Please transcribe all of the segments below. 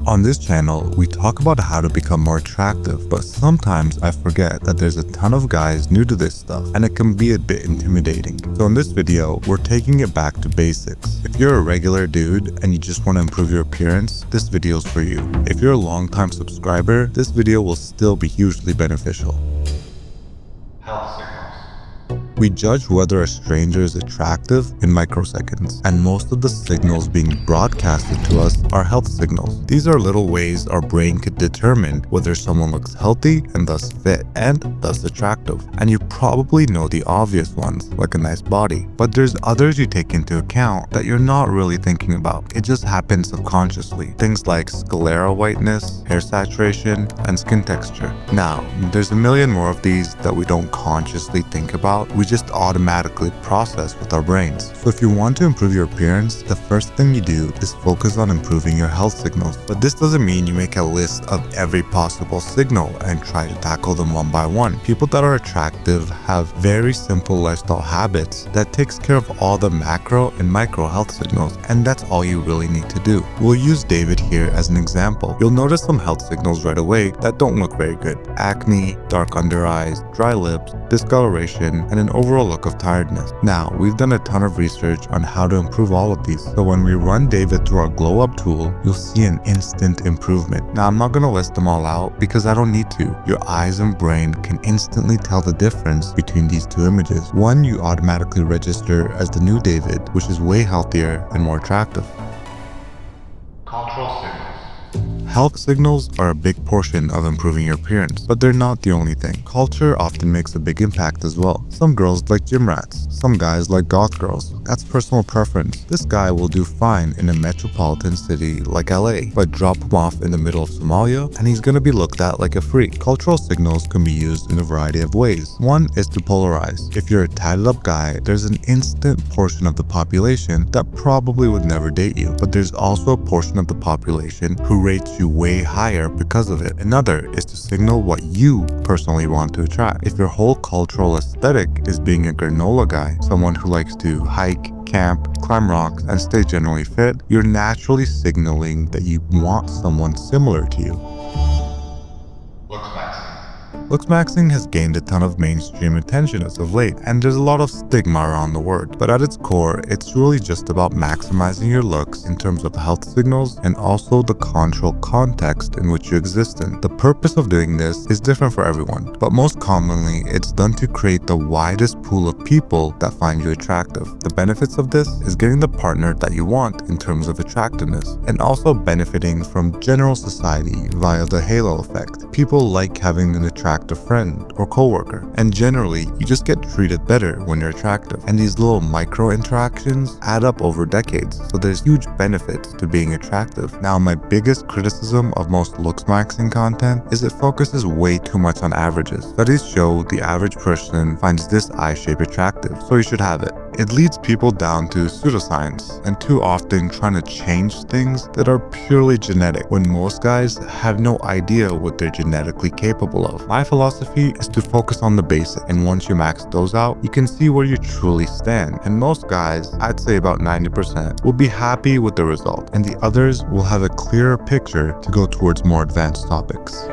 On this channel, we talk about how to become more attractive, but sometimes I forget that there's a ton of guys new to this stuff and it can be a bit intimidating. So in this video, we're taking it back to basics. If you're a regular dude and you just want to improve your appearance, this video's for you. If you're a long-time subscriber, this video will still be hugely beneficial. Health signals. We judge whether a stranger is attractive in microseconds, and most of the signals being broadcasted to us are health signals. These are little ways our brain could determine whether someone looks healthy and thus fit and thus attractive. And you probably know the obvious ones, like a nice body. But there's others you take into account that you're not really thinking about. It just happens subconsciously. Things like sclera whiteness, hair saturation, and skin texture. Now, there's a million more of these that we don't consciously think about. We just automatically process with our brains. So if you want to improve your appearance, the first thing you do is focus on improving your health signals. But this doesn't mean you make a list of every possible signal and try to tackle them one by one. People that are attractive have very simple lifestyle habits that takes care of all the macro and micro health signals, and that's all you really need to do. We'll use David here as an example. You'll notice some health signals right away that don't look very good. Acne, dark under eyes, dry lips, discoloration, and an overall look of tiredness. Now, we've done a ton of research on how to improve all of these. So when we run David through our glow up tool, you'll see an instant improvement. Now, I'm not going to list them all out because I don't need to. Your eyes and brain can instantly tell the difference between these two images. One, you automatically register as the new David, which is way healthier and more attractive. Cultural signals. Health signals are a big portion of improving your appearance, but they're not the only thing. Culture often makes a big impact as well. Some girls like gym rats, some guys like goth girls. That's personal preference. This guy will do fine in a metropolitan city like LA, but drop him off in the middle of Somalia and he's gonna be looked at like a freak. Cultural signals can be used in a variety of ways. One is to polarize. If you're a tatted up guy, there's an instant portion of the population that probably would never date you, but there's also a portion of the population who rates you way higher because of it. Another is to signal what you personally want to attract. If your whole cultural aesthetic is being a granola guy, someone who likes to hike, camp, climb rocks, and stay generally fit, you're naturally signaling that you want someone similar to you. Looks maxing has gained a ton of mainstream attention as of late, and there's a lot of stigma around the word, but at its core, it's really just about maximizing your looks in terms of health signals and also the cultural context in which you exist in. The purpose of doing this is different for everyone, but most commonly, it's done to create the widest pool of people that find you attractive. The benefits of this is getting the partner that you want in terms of attractiveness, and also benefiting from general society via the halo effect. People like having an attractive friend or coworker, and generally you just get treated better when you're attractive, and these little micro interactions add up over decades, so there's huge benefits to being attractive. Now, my biggest criticism of most looks maxing content is it focuses way too much on averages. Studies show the average person finds this eye shape attractive, so you should have it. It leads people down to pseudoscience and too often trying to change things that are purely genetic when most guys have no idea what they're genetically capable of. My philosophy is to focus on the basics, and once you max those out, you can see where you truly stand. And most guys, I'd say about 90%, will be happy with the result, and the others will have a clearer picture to go towards more advanced topics.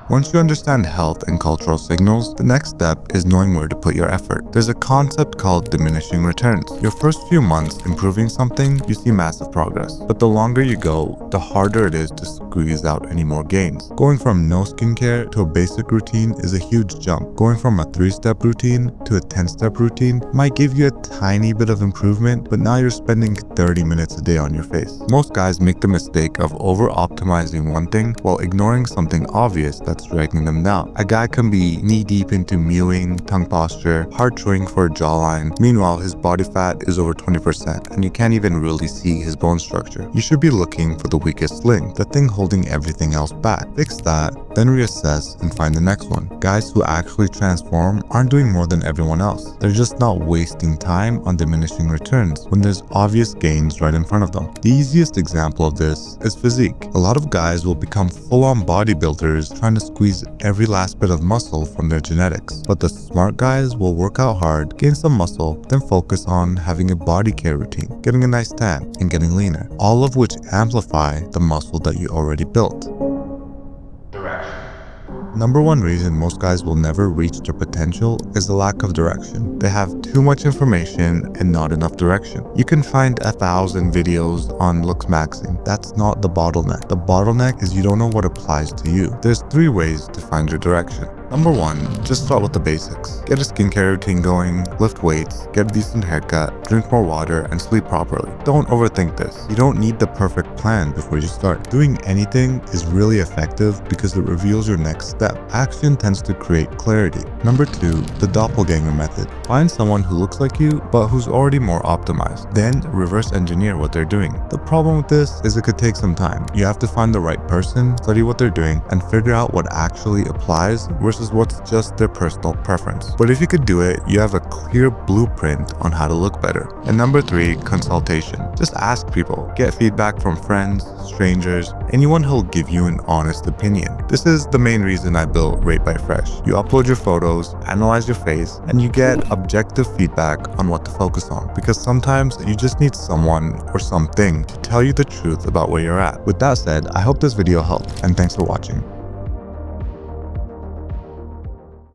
Once you understand health and cultural signals, the next step is knowing where to put your effort. There's a concept called diminishing returns. Your first few months improving something, you see massive progress. But the longer you go, the harder it is to squeeze out any more gains. Going from no skincare to a basic routine is a huge jump. Going from a 3-step routine to a 10-step routine might give you a tiny bit of improvement, but now you're spending 30 minutes a day on your face. Most guys make the mistake of over-optimizing one thing while ignoring something obvious that's dragging them down. A guy can be knee-deep into mewing, tongue posture, hard chewing for a jawline. Meanwhile, his body fat is over 20%, and you can't even really see his bone structure. You should be looking for the weakest link, the thing holding holding everything else back. Fix that, then reassess and find the next one. Guys who actually transform aren't doing more than everyone else. They're just not wasting time on diminishing returns when there's obvious gains right in front of them. The easiest example of this is physique. A lot of guys will become full-on bodybuilders trying to squeeze every last bit of muscle from their genetics. But the smart guys will work out hard, gain some muscle, then focus on having a body care routine, getting a nice tan, and getting leaner, all of which amplify the muscle that you already built. Number one reason most guys will never reach their potential is the lack of direction. They have too much information and not enough direction. You can find 1,000 videos on looks maxing. That's not the bottleneck. The bottleneck is you don't know what applies to you. There's 3 ways to find your direction. Number 1, just start with the basics. Get a skincare routine going, lift weights, get a decent haircut, drink more water, and sleep properly. Don't overthink this. You don't need the perfect plan before you start. Doing anything is really effective because it reveals your next step. Action tends to create clarity. Number 2, the doppelganger method. Find someone who looks like you, but who's already more optimized. Then reverse engineer what they're doing. The problem with this is it could take some time. You have to find the right person, study what they're doing, and figure out what actually applies versus what's just their personal preference. But if you could do it, you have a clear blueprint on how to look better. And number 3, consultation. Just ask people. Get feedback from friends, strangers, anyone who'll give you an honest opinion. This is the main reason I built Rate by Fresh. You upload your photos, analyze your face, and you get objective feedback on what to focus on. Because sometimes you just need someone or something to tell you the truth about where you're at. With that said, I hope this video helped, and thanks for watching.